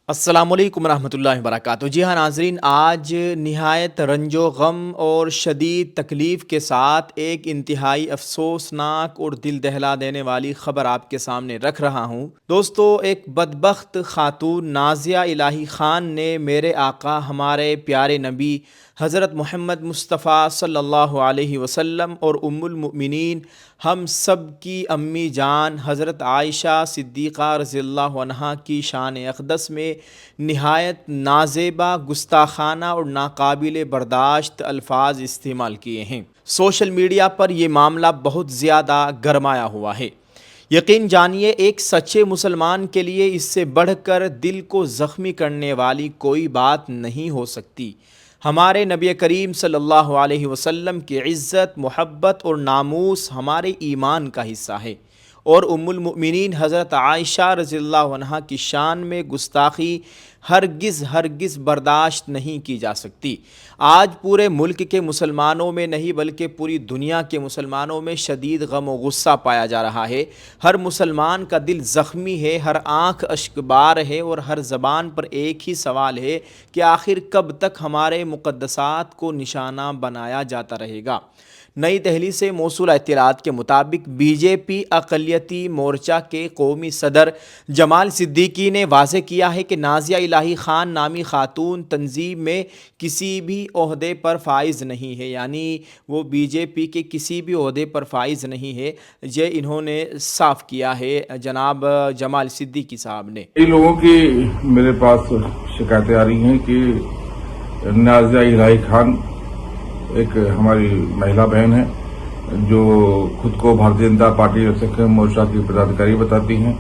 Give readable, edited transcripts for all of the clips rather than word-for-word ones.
السلام علیکم ورحمۃ اللہ وبرکاتہ۔ جی ہاں ناظرین، آج نہایت رنج و غم اور شدید تکلیف کے ساتھ ایک انتہائی افسوسناک اور دل دہلا دینے والی خبر آپ کے سامنے رکھ رہا ہوں۔ دوستو، ایک بدبخت خاتون نازیہ الہی خان نے میرے آقا ہمارے پیارے نبی حضرت محمد مصطفیٰ صلی اللہ علیہ وسلم اور ام المؤمنین ہم سب کی امی جان حضرت عائشہ صدیقہ رضی اللہ عنہا کی شان اقدس میں نہایت نازیبا، گستاخانہ اور ناقابل برداشت الفاظ استعمال کیے ہیں۔ سوشل میڈیا پر یہ معاملہ بہت زیادہ گرمایا ہوا ہے۔ یقین جانیے، ایک سچے مسلمان کے لیے اس سے بڑھ کر دل کو زخمی کرنے والی کوئی بات نہیں ہو سکتی۔ ہمارے نبی کریم صلی اللہ علیہ وسلم کی عزت، محبت اور ناموس ہمارے ایمان کا حصہ ہے، اور ام المؤمنین حضرت عائشہ رضی اللہ عنہا کی شان میں گستاخی ہرگز برداشت نہیں کی جا سکتی۔ آج پورے ملک کے مسلمانوں میں نہیں بلکہ پوری دنیا کے مسلمانوں میں شدید غم و غصہ پایا جا رہا ہے۔ ہر مسلمان کا دل زخمی ہے، ہر آنکھ اشکبار ہے، اور ہر زبان پر ایک ہی سوال ہے کہ آخر کب تک ہمارے مقدسات کو نشانہ بنایا جاتا رہے گا۔ نئی دہلی سے موصول اطلاعات کے مطابق بی جے پی اقلیتی مورچہ کے قومی صدر جمال صدیقی نے واضح کیا ہے کہ نازیہ الہی خان نامی خاتون تنظیم میں کسی بھی عہدے پر فائز نہیں ہے، یعنی وہ بی جے پی کے کسی بھی عہدے پر فائز نہیں ہے۔ یہ انہوں نے صاف کیا ہے جناب جمال صدیقی صاحب نے۔ کئی لوگوں کی میرے پاس شکایتیں آ رہی ہیں کہ نازیہ الہی خان ایک ہماری مہیلا بہن ہے جو خود کو بھارتیہ جنتا پارٹی اور سکھ مورچہ کی پدادھیکاری بتاتی ہیں۔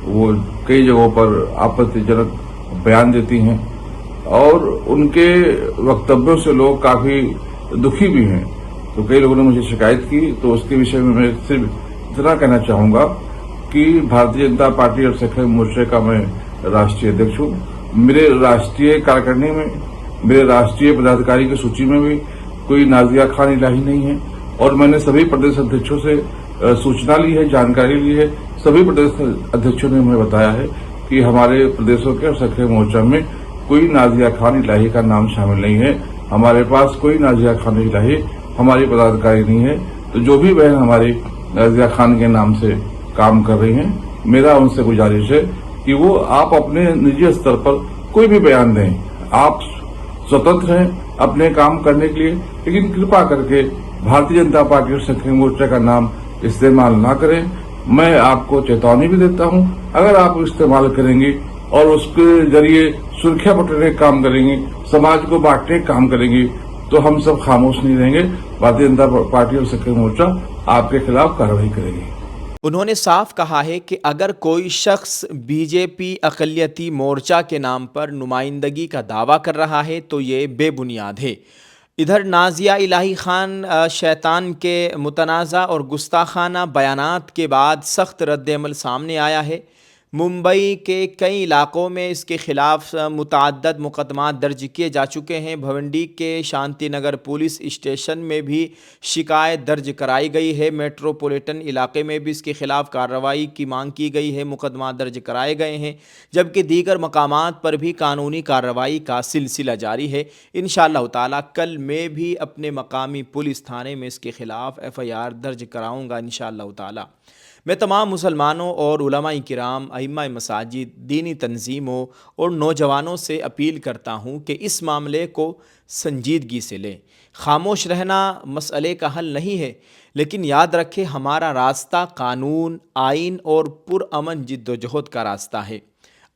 وہ کئی جگہوں پر آپتی جنک بیان دیتی ہیں اور ان کے وکتبیوں سے لوگ کافی دکھی بھی ہیں۔ تو کئی لوگوں نے مجھے شکایت کی، تو اس کے وشے میں صرف اتنا کہنا چاہوں گا کہ بھارتیہ جنتا پارٹی اور سکھ مورچے کا میں راشٹریہ ادھیکش ہوں۔ میرے راشٹریہ کارکرنی میں، میرے راشٹریہ پدادھیکاری کی سوچی میں بھی کوئی نازیہ خان الہی نہیں ہے، اور میں نے سبھی پردیش ادھیکشوں سے سوچنا لی ہے، جانکاری لی ہے۔ سبھی پردیش ادھیکشوں نے ہمیں بتایا ہے کہ ہمارے پردیشوں کے اور سکھ مورچہ میں کوئی نازیہ خان الہی کا نام شامل نہیں ہے۔ ہمارے پاس کوئی نازیہ خان الہی ہماری پدادھیکاری نہیں ہے۔ تو جو بھی بہن ہماری نازیہ خان کے نام سے کام کر رہی ہیں، میرا ان سے گزارش ہے کہ وہ آپ اپنے نجی استر پر کوئی بھی بیان دیں، آپ سوتنتر ہیں اپنے کام کرنے کے لیے، لیکن کرپا کر کے بھارتیہ جنتا پارٹی اور سکھ مورچہ کا نام استعمال نہ کریں۔ میں آپ کو چیتونی بھی دیتا ہوں، اگر آپ استعمال کریں گے اور اس کے ذریعے سرخیاں بٹورنے کا کام کریں گے، سماج کو بانٹنے کا کام کریں گے، تو ہم سب خاموش نہیں رہیں گے۔ بھارتیہ جنتا پارٹی اور سکھ مورچہ آپ کے خلاف کارروائی کرے گی۔ انہوں نے صاف کہا ہے کہ اگر کوئی شخص بی جے پی اقلیتی مورچہ کے نام پر نمائندگی کا دعویٰ کر رہا ہے تو یہ بے بنیاد ہے۔ ادھر نازیہ الہی خان شیطان کے متنازع اور گستاخانہ بیانات کے بعد سخت رد عمل سامنے آیا ہے۔ ممبئی کے کئی علاقوں میں اس کے خلاف متعدد مقدمات درج کیے جا چکے ہیں۔ بھونڈی کے شانتی نگر پولیس اسٹیشن میں بھی شکایت درج کرائی گئی ہے۔ میٹروپولیٹن علاقے میں بھی اس کے خلاف کارروائی کی مانگ کی گئی ہے، مقدمات درج کرائے گئے ہیں، جبکہ دیگر مقامات پر بھی قانونی کارروائی کا سلسلہ جاری ہے۔ انشاءاللہ تعالی کل میں بھی اپنے مقامی پولیس تھانے میں اس کے خلاف ایف آئی آر درج کراؤں گا انشاءاللہ تعالی۔ میں تمام مسلمانوں اور علماء کرام، ائمہ مساجد، دینی تنظیموں اور نوجوانوں سے اپیل کرتا ہوں کہ اس معاملے کو سنجیدگی سے لیں۔ خاموش رہنا مسئلے کا حل نہیں ہے، لیکن یاد رکھیں ہمارا راستہ قانون، آئین اور پرامن جدوجہد کا راستہ ہے۔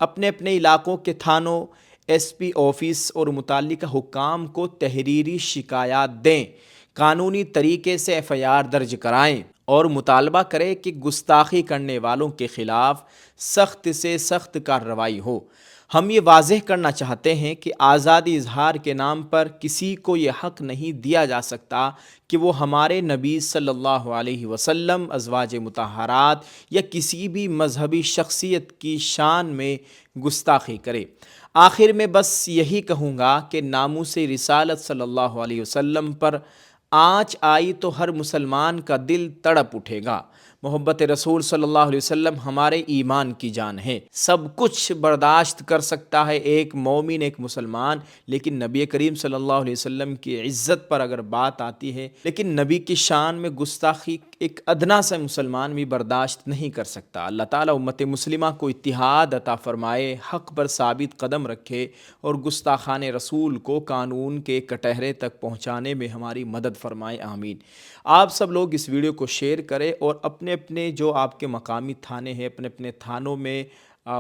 اپنے اپنے علاقوں کے تھانوں، ایس پی آفس اور متعلقہ حکام کو تحریری شکایات دیں، قانونی طریقے سے ایف آئی آر درج کرائیں اور مطالبہ کریں کہ گستاخی کرنے والوں کے خلاف سخت سے سخت کارروائی ہو۔ ہم یہ واضح کرنا چاہتے ہیں کہ آزادی اظہار کے نام پر کسی کو یہ حق نہیں دیا جا سکتا کہ وہ ہمارے نبی صلی اللہ علیہ وسلم، ازواج مطہرات یا کسی بھی مذہبی شخصیت کی شان میں گستاخی کرے۔ آخر میں بس یہی کہوں گا کہ ناموس رسالت صلی اللہ علیہ وسلم پر آنچ آئی تو ہر مسلمان کا دل تڑپ اٹھے گا۔ محبت رسول صلی اللہ علیہ وسلم ہمارے ایمان کی جان ہے۔ سب کچھ برداشت کر سکتا ہے ایک مومن، ایک مسلمان، لیکن نبی کریم صلی اللہ علیہ وسلم کی عزت پر اگر بات آتی ہے، لیکن نبی کی شان میں گستاخی ایک ادنا سا مسلمان بھی برداشت نہیں کر سکتا۔ اللہ تعالیٰ امت مسلمہ کو اتحاد عطا فرمائے، حق پر ثابت قدم رکھے اور گستاخان رسول کو قانون کے کٹہرے تک پہنچانے میں ہماری مدد فرمائے، آمین۔ آپ سب لوگ اس ویڈیو کو شیئر کریں اور اپنے اپنے جو آپ کے مقامی تھانے ہیں، اپنے اپنے تھانوں میں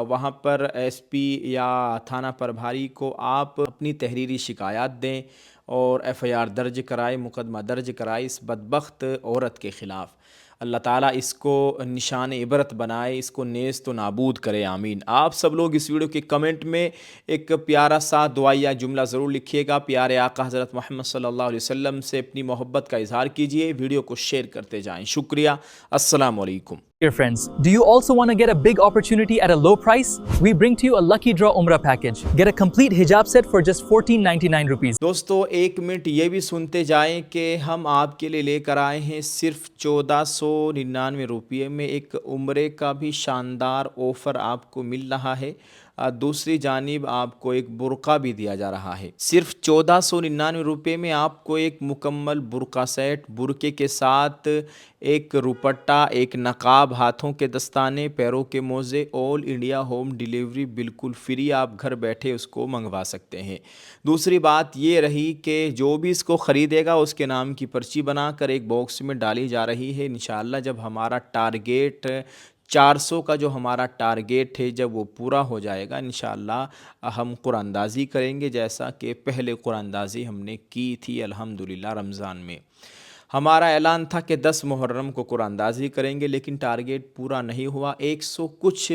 وہاں پر ایس پی یا تھانہ پربھاری کو آپ اپنی تحریری شکایات دیں اور ایف آئی آر درج کرائے، مقدمہ درج کرائے اس بدبخت عورت کے خلاف۔ اللہ تعالیٰ اس کو نشان عبرت بنائے، اس کو نیست و نابود کرے، آمین۔ آپ سب لوگ اس ویڈیو کے کمنٹ میں ایک پیارا سا دعائیہ جملہ ضرور لکھیے گا، پیارے آقا حضرت محمد صلی اللہ علیہ وسلم سے اپنی محبت کا اظہار کیجئے، ویڈیو کو شیئر کرتے جائیں۔ شکریہ، السلام علیکم۔ Dear friends, do you also want to get a big opportunity at a low price? We bring to you a Lucky Draw Umrah package. Get a complete hijab set for just 1499 rupees. دوستو ایک minute یہ بھی سنتے جائیں کہ ہم آپ کے لیے لے کر آئے ہیں صرف 1499 روپے میں ایک عمرے کا بھی شاندار آفر آپ کو مل رہا ہے۔ دوسری جانب آپ کو ایک برقع بھی دیا جا رہا ہے۔ صرف 1499 روپے میں آپ کو ایک مکمل برقع سیٹ، برقعے کے ساتھ ایک روپٹہ، ایک نقاب، ہاتھوں کے دستانے، پیروں کے موزے، آل انڈیا ہوم ڈیلیوری بالکل فری، آپ گھر بیٹھے اس کو منگوا سکتے ہیں۔ دوسری بات یہ رہی کہ جو بھی اس کو خریدے گا اس کے نام کی پرچی بنا کر ایک باکس میں ڈالی جا رہی ہے۔ انشاءاللہ جب ہمارا ٹارگیٹ 400 کا جو ہمارا ٹارگیٹ ہے جب وہ پورا ہو جائے گا، انشاءاللہ ہم قرآن اندازی کریں گے، جیسا کہ پہلے قرآن اندازی ہم نے کی تھی الحمدللہ رمضان میں۔ ہمارا اعلان تھا کہ 10 محرم کو قرآن اندازی کریں گے، لیکن ٹارگیٹ پورا نہیں ہوا۔ 100 کچھ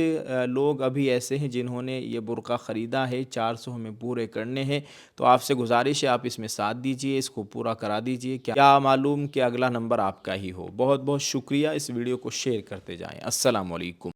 لوگ ابھی ایسے ہیں جنہوں نے یہ برقع خریدا ہے، 400 ہمیں پورے کرنے ہیں، تو آپ سے گزارش ہے آپ اس میں ساتھ دیجئے، اس کو پورا کرا دیجئے، کیا معلوم کہ اگلا نمبر آپ کا ہی ہو۔ بہت بہت شکریہ، اس ویڈیو کو شیئر کرتے جائیں۔ السلام علیکم۔